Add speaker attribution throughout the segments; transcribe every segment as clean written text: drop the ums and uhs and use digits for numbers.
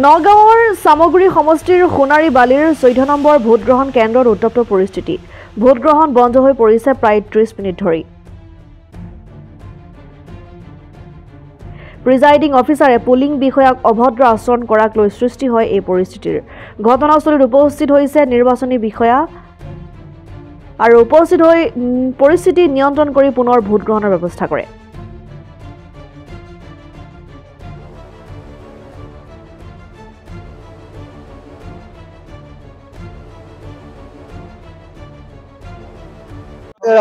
Speaker 1: নগাঁৱৰ সামগ্ৰী সমষ্টিৰ সোণাৰী বালিৰ 14 নম্বৰ ভোটগ্ৰহণ কেন্দ্ৰত উত্তপ্ত পৰিস্থিতি। ভোটগ্ৰহণ বন্ধ হৈ পৰিছে প্ৰায় 30 মিনিট ধৰি। প্ৰিজাইডিং অফিচাৰে পুলিং বিষয়াক অভদ্ৰ আচৰণ কৰাক লৈ সৃষ্টি হয় এই পৰিস্থিতিৰ। ঘটনাস্থলীত উপস্থিত হৈছে নিৰ্বাচনী বিষয়া আৰু উপস্থিত হৈ পৰিস্থিতি নিয়ন্ত্ৰণ কৰি পুনৰ ভোটগ্ৰহণৰ ব্যৱস্থা কৰে।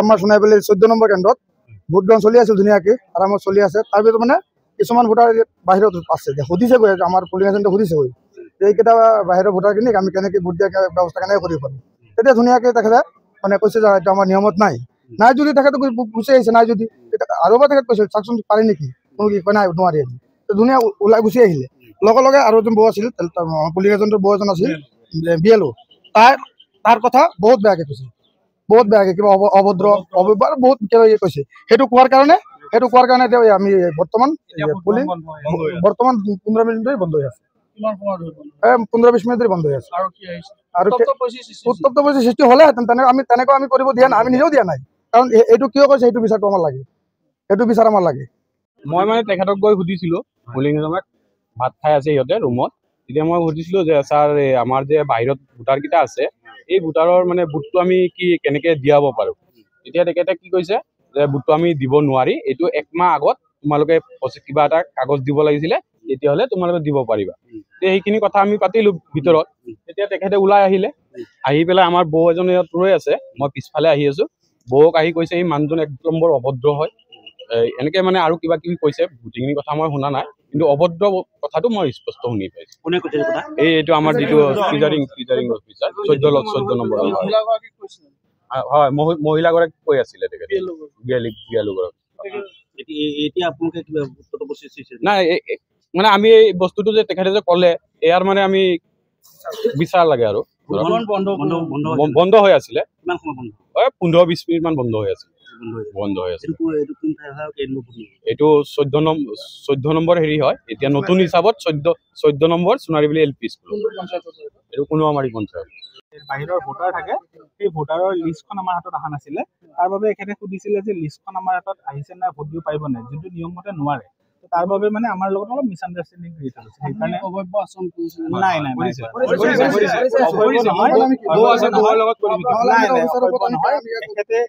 Speaker 2: আমাৰ সোণাইবালি 14 নম্বৰ কেন্দ্ৰত ভোটগ্ৰহণ চলি আছিল, ধুনীয়াকৈ আৰামত চলি আছে। তাৰপিছত মানে কিছুমান ভোটাৰ বাহিৰত আছে, সুধিছে গৈ আমাৰ পুলিং এজেণ্টে সুধিছে গৈ এইকেইটা বাহিৰৰ ভোটাৰখিনিক আমি কেনেকৈ ভোট দিয়া ব্যৱস্থা কেনেকৈ কৰিব পাৰোঁ। তেতিয়া ধুনীয়াকৈ তেখেতে মানে কৈছে যে এইটো আমাৰ নিয়মত নাই যদি তেখেতে গুচি আহিছে, নাই যদি আৰু এবাৰ তেখেত কৈছে চাওকচোন পাৰি নেকি, কোনো কি কয় নাই নোৱাৰি। ধুনীয়া ওলাই গুচি আহিলে। লগে লগে আৰু এজন বৌ আছিল, পুলিং এজেণ্টৰ বৌ এজন আছিল BLO, তাৰ কথা বহুত বেয়াকৈ কৈছে, বহুত বেয়াকৈ কিবা অভদ্ৰ বহুত কিবা কৈছে। সেইটো কোৱাৰ কাৰণে এতিয়া আমি বৰ্তমান 15 মিনিট ধৰি বন্ধ হৈ আছে। 15-20 মিনিট ধৰি বন্ধ হৈ আছে। আৰু উত্তপ্ত পৰিস্থিতি সৃষ্টি হ'লে তেনেকুৱা আমি কৰিব দিয়া নাই, আমি নিজেও দিয়া নাই। কাৰণ এইটো কিয় কৈছে সেইটো বিচাৰটো আমাৰ লাগে, সেইটো বিচাৰ আমাৰ লাগে।
Speaker 3: মই মানে তেখেতক গৈ সুধিছিলোঁ, পুলিং এজনক ভাত খাই আছে সিহঁতে ৰুমত। তেতিয়া মই সুধিছিলোঁ যে ছাৰ আমাৰ যে বাহিৰত ভোটাৰকেইটা আছে, এই ভোটাৰৰ মানে বুটটো আমি কেনেকৈ দিয়াব পাৰোঁ। তেতিয়া তেখেতে কি কৈছে যে বুটটো আমি দিব নোৱাৰি, এইটো 1 মাহ আগত তোমালোকে কিবা এটা কাগজ দিব লাগিছিলে, তেতিয়াহ'লে তোমালোকে দিব পাৰিবা। তেতিয়া সেইখিনি কথা আমি পাতিলোঁ ভিতৰত। তেতিয়া তেখেতে ওলাই আহিলে, আহি পেলাই আমাৰ বৌ এজনে ইয়াত ৰৈ আছে, মই পিছফালে আহি আছোঁ। বৌক আহি কৈছে এই মানুহজন 1 নম্বৰ অভদ্ৰ হয়, এনেকৈ মানে আৰু কিবা কিবি কৈছে। গোটেইখিনি কথা মই শুনা নাই, কিন্তু অভদ্ৰ কথাটো মই স্পষ্ট শুনি পাইছোঁ। কোনে কৈছে কথা? এইটো আমাৰ যিটো প্ৰিজাইডিং অফিচাৰ 14 নম্বৰ হয়, মহিলাগৰাকী কৈ আছিলে তেখেতে নাই। মানে আমি এই বস্তুটো যে তেখেতে যে ক'লে ইয়াৰ মানে আমি বিচাৰ লাগে আৰু বন্ধ হৈ আছিলে 15-20 মিনিট মান বন্ধ হৈ আছিল। এইটো 14 নম্বৰ হেৰি হয়, এতিয়া নতুন হিচাপত 14 নম্বৰ সোণাৰীবালি LP স্কুল। এইটো কোনোৱামাৰী পঞ্চায়ত।
Speaker 4: বাহিৰৰ ভোটাৰ থাকে, সেই ভোটাৰৰ লিষ্টখন আমাৰ হাতত অহা নাছিলে। তাৰ বাবে এখেতে সুধিছিলে যে লিষ্টখন আমাৰ হাতত আহিছে নাই, ভোট দিব পাৰিব নাই, যোনটো নিয়ম মতে নোৱাৰে। তাৰ বাবে মানে আমাৰ লগত অলপ মিছআণ্ডাৰষ্টেণ্ডিং ক্ৰিয়েট হৈছে। সেইকাৰণে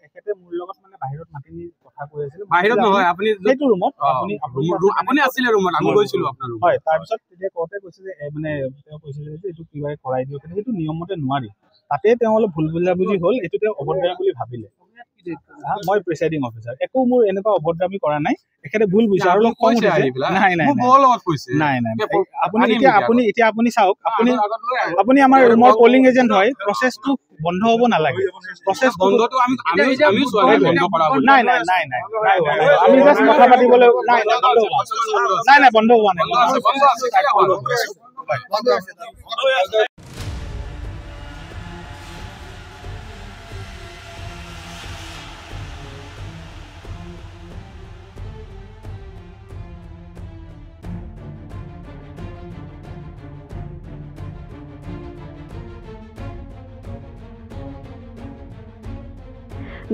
Speaker 4: এখেতে মোৰ লগত মানে বাহিৰত মাতি নি কথা কৈ আছিল।
Speaker 3: বাহিৰত নহয়, আপুনি
Speaker 4: সেইটো ৰুমত
Speaker 3: আপুনি আছিলে ৰুমত, আমি গৈছিলোঁ আপোনাৰ ৰুমত।
Speaker 4: হয়, তাৰপিছত তেতিয়া কওঁতে কৈছে যে মানে তেওঁ কৈছিলে যে এইটো কিবা কৰাই দিয়ক, কিন্তু সেইটো নিয়ম মতে নোৱাৰি। তাতে তেওঁ অলপ ভুল বুজাবুজি হ'ল, এইটো তেওঁ অভদ্ৰামী বুলি ভাবিলে। মই প্ৰিচাইডিং অফিচাৰ, একো মোৰ এনেকুৱা অভদ্ৰামী কৰা নাই। এখেতে ভুল বুজিছে আৰু অলপ খং উঠিছে। আপুনি চাওক, আপুনি আমাৰ ৰুমৰ পলিং এজেণ্ট হয়, প্ৰচেছটো বন্ধ হ'ব নালাগে। প্ৰচেছ বন্ধটো আমি আমি জাষ্ট কথা পাতিবলৈ নাই বন্ধ হোৱা নাই।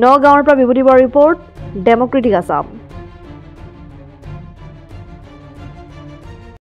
Speaker 1: নগাঁৱৰ পৰা বিভূতি বৰা ৰিপৰ্ট, ডেমক্ৰেটিক আছাম।